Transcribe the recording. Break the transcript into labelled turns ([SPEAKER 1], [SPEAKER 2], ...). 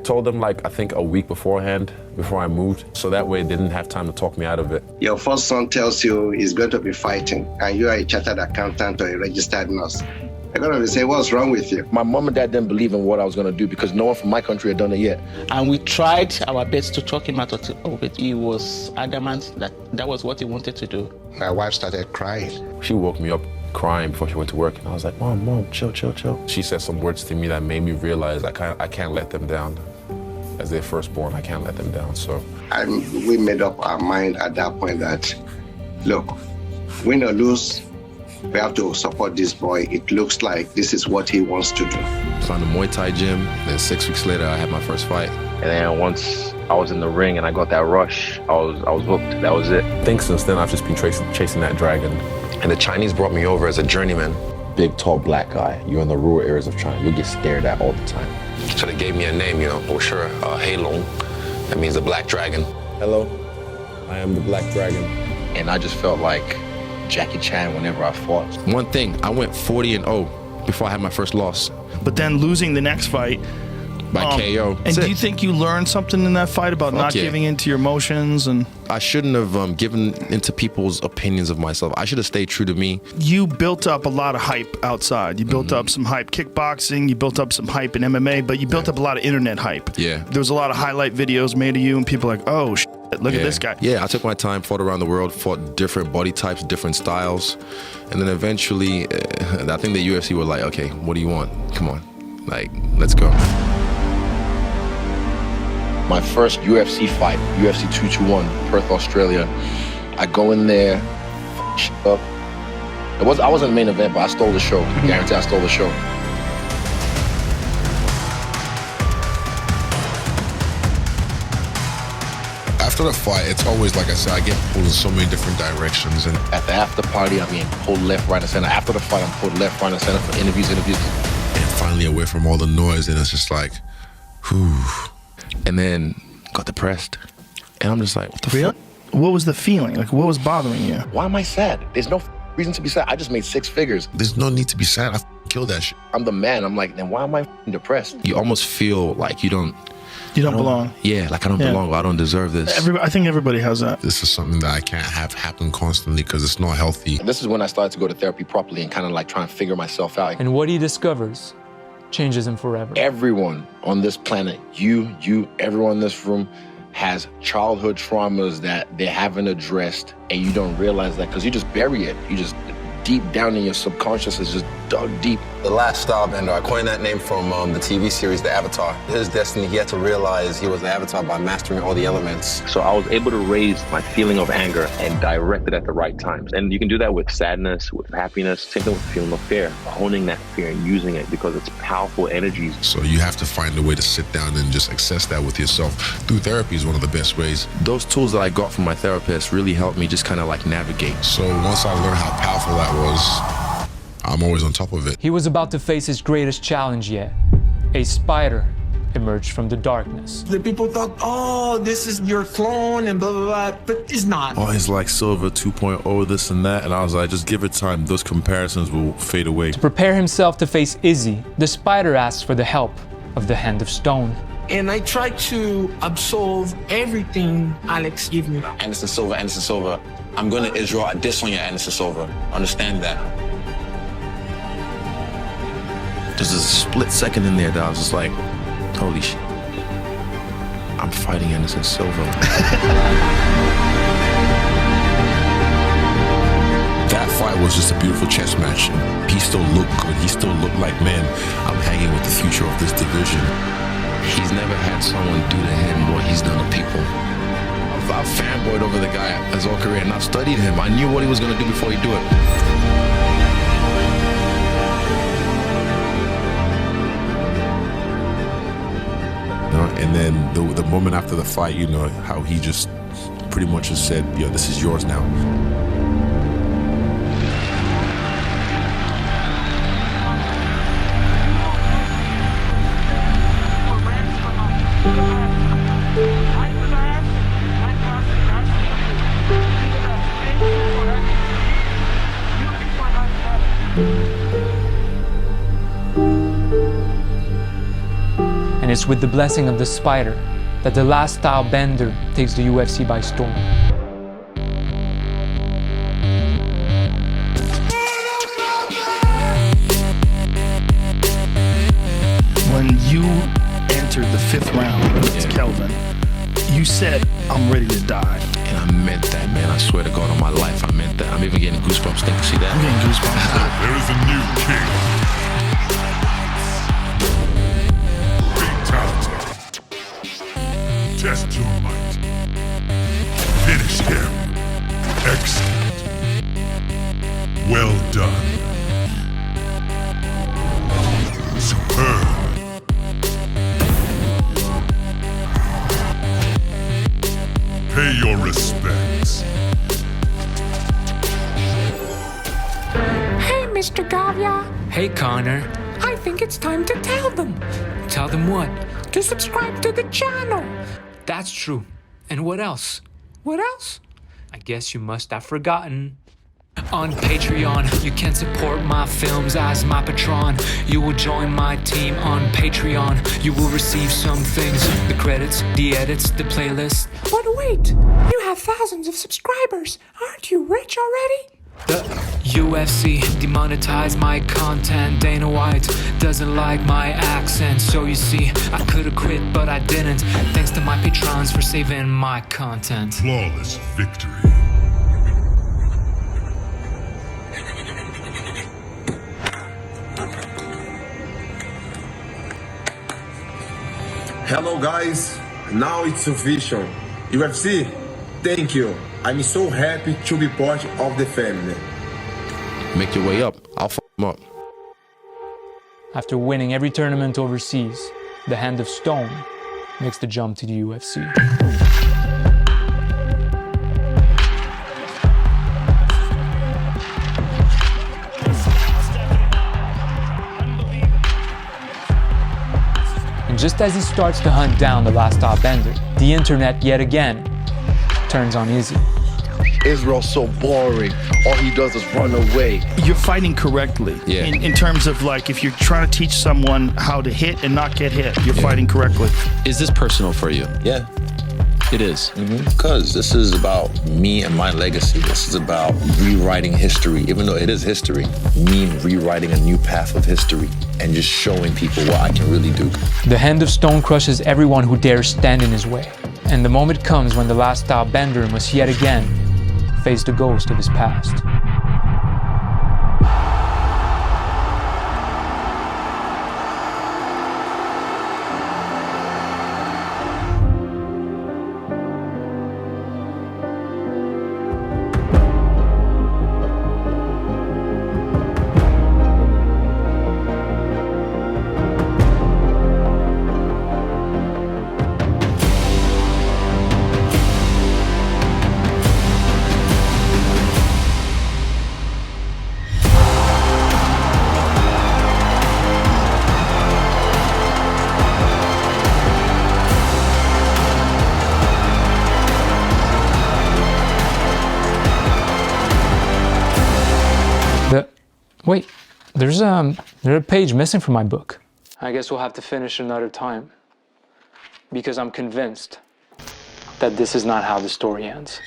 [SPEAKER 1] told them like, I think a week beforehand, before I moved. So that way they didn't have time to talk me out of it.
[SPEAKER 2] Your first son tells you he's going to be fighting and you are a chartered accountant or a registered nurse. They're going to say, what's wrong with you?
[SPEAKER 3] My mom and dad didn't believe in what I was going to do because no one from my country had done it yet.
[SPEAKER 4] And we tried our best to talk him out of it, but he was adamant that that was what he wanted to do.
[SPEAKER 5] My wife started crying.
[SPEAKER 1] She woke me up crying before she went to work, and I was like, Mom, chill. She said some words to me that made me realize I can't let them down. As their firstborn, I can't let them down, so.
[SPEAKER 2] And we made up our mind at that point that, look, win or lose, we have to support this boy. It looks like this is what he wants to do.
[SPEAKER 1] Found a Muay Thai gym, then 6 weeks later, I had my first fight.
[SPEAKER 6] And then once I was in the ring and I got that rush, I was hooked. That was it.
[SPEAKER 1] I think since then, I've just been chasing that dragon.
[SPEAKER 3] And the Chinese brought me over as a journeyman. Big, tall, black guy. You're in the rural areas of China. You'll get stared at all the time. So they gave me a name, Sure, Hei Long. That means the black dragon.
[SPEAKER 1] Hello, I am the black dragon.
[SPEAKER 3] And I just felt like Jackie Chan whenever I fought. One thing, I went 40-0 before I had my first loss.
[SPEAKER 7] But then losing the next fight,
[SPEAKER 1] by KO.
[SPEAKER 7] And do you think you learned something in that fight about not giving into your emotions? And
[SPEAKER 3] I shouldn't have given into people's opinions of myself. I should have stayed true to me.
[SPEAKER 7] You built up a lot of hype outside. You built up some hype kickboxing. You built up some hype in MMA, but you built up a lot of internet hype.
[SPEAKER 3] Yeah.
[SPEAKER 7] There was a lot of highlight videos made of you, and people were like, oh, look at this guy.
[SPEAKER 3] Yeah, I took my time, fought around the world, fought different body types, different styles. And then eventually, I think the UFC were like, okay, what do you want? Come on, like, let's go. My first UFC fight, UFC 221, Perth, Australia. I go in there, up. I wasn't the main event, but I stole the show. I guarantee I stole the show.
[SPEAKER 5] After the fight, it's always, like I said, I get pulled in so many different directions. And
[SPEAKER 3] at the after party, I'm being pulled left, right, and center. After the fight, I'm pulled left, right, and center for interviews.
[SPEAKER 5] And finally away from all the noise, and it's just like, whew.
[SPEAKER 3] And then got depressed. And I'm just like, what the
[SPEAKER 7] fuck? What was the feeling? Like, what was bothering you?
[SPEAKER 3] Why am I sad? There's no reason to be sad. I just made 6 figures.
[SPEAKER 5] There's no need to be sad. I killed that shit.
[SPEAKER 3] I'm the man. I'm like, then why am I depressed? You almost feel like you don't
[SPEAKER 7] belong.
[SPEAKER 3] Yeah, like I don't belong. I don't deserve this.
[SPEAKER 7] I think everybody has that.
[SPEAKER 5] This is something that I can't have happen constantly because it's not healthy.
[SPEAKER 3] And this is when I started to go to therapy properly and kind of like trying to figure myself out.
[SPEAKER 8] And what he discovers changes him forever.
[SPEAKER 3] Everyone on this planet, you, everyone in this room has childhood traumas that they haven't addressed, and you don't realize that because you just bury it. You just deep down in your subconscious is just dug deep. The last Stylebender, I coined that name from the TV series, The Avatar. His destiny, he had to realize he was the Avatar by mastering all the elements.
[SPEAKER 6] So I was able to raise my feeling of anger and direct it at the right times. And you can do that with sadness, with happiness, same thing with the feeling of fear, honing that fear and using it because it's powerful energies.
[SPEAKER 5] So you have to find a way to sit down and just access that with yourself. Through therapy is one of the best ways.
[SPEAKER 3] Those tools that I got from my therapist really helped me just kind of like navigate.
[SPEAKER 5] So once I learned how powerful that was, I'm always on top of it.
[SPEAKER 8] He was about to face his greatest challenge yet. A spider emerged from the darkness.
[SPEAKER 9] The people thought, oh, this is your clone and blah, blah, blah, but it's not.
[SPEAKER 10] Oh, he's like Silva 2.0, this and that. And I was like, just give it time. Those comparisons will fade away.
[SPEAKER 8] To prepare himself to face Izzy, the spider asks for the help of the Hand of Stone.
[SPEAKER 9] And I tried to absolve everything Alex gave me.
[SPEAKER 3] Anderson Silva. I'm going to Israel Adesanya, Anderson Silva. Understand that. There's a split second in there that I was just like, holy shit. I'm fighting Anderson Silva.
[SPEAKER 5] That fight was just a beautiful chess match. He still looked good. He still looked like, man, I'm hanging with the future of this division.
[SPEAKER 3] He's never had someone do to him what he's done to people. I've fanboyed over the guy his whole career, and I've studied him. I knew what he was going to do before he do it.
[SPEAKER 5] And then the moment after the fight, how he just pretty much just said, this is yours now.
[SPEAKER 8] And And it's with the blessing of the Spider that the last style bender takes the UFC by storm.
[SPEAKER 7] When you entered the 5th round against Kelvin, you said, "I'm ready to die."
[SPEAKER 5] And I meant that, man. I swear to God on my life, I meant that. I'm even getting goosebumps thinking, see that?
[SPEAKER 7] I'm getting goosebumps.
[SPEAKER 11] There is a new king. Fatality. Test your might. Finish him. Excellent. Well done. Superb. Pay your respects.
[SPEAKER 9] Hey, Mr. Gavia.
[SPEAKER 12] Hey, Connor.
[SPEAKER 9] I think it's time to tell them.
[SPEAKER 12] Tell them what?
[SPEAKER 9] To subscribe to the channel.
[SPEAKER 12] That's true. And what else?
[SPEAKER 9] What else?
[SPEAKER 12] I guess you must have forgotten. On Patreon, you can support my films as my patron. You will join my team on Patreon. You will receive some things, the credits, the edits, the playlist.
[SPEAKER 9] But wait, you have thousands of subscribers. Aren't you rich already?
[SPEAKER 12] The UFC demonetized my content. Dana White doesn't like my accent. So you see, I could've quit, but I didn't. Thanks to my patrons for saving my content.
[SPEAKER 11] Flawless victory.
[SPEAKER 13] Hello guys, now it's official. UFC, thank you. I'm so happy to be part of the family.
[SPEAKER 5] Make your way up. I'll f him up.
[SPEAKER 8] After winning every tournament overseas, the Hand of Stone makes the jump to the UFC. And just as he starts to hunt down the last style bender, the internet yet again turns on Izzy.
[SPEAKER 3] Israel's so boring. All he does is run away.
[SPEAKER 7] You're fighting correctly.
[SPEAKER 5] Yeah.
[SPEAKER 7] In terms of like, if you're trying to teach someone how to hit and not get hit, you're fighting correctly.
[SPEAKER 14] Is this personal for you?
[SPEAKER 15] Yeah.
[SPEAKER 14] It is.
[SPEAKER 15] Because this is about me and my legacy. This is about rewriting history, even though it is history. Me rewriting a new path of history and just showing people what I can really do.
[SPEAKER 8] The Hand of Stone crushes everyone who dares stand in his way. And the moment comes when the last style bender must yet again face the ghost of his past. Wait, there's a page missing from my book. I guess we'll have to finish another time. Because I'm convinced that this is not how the story ends.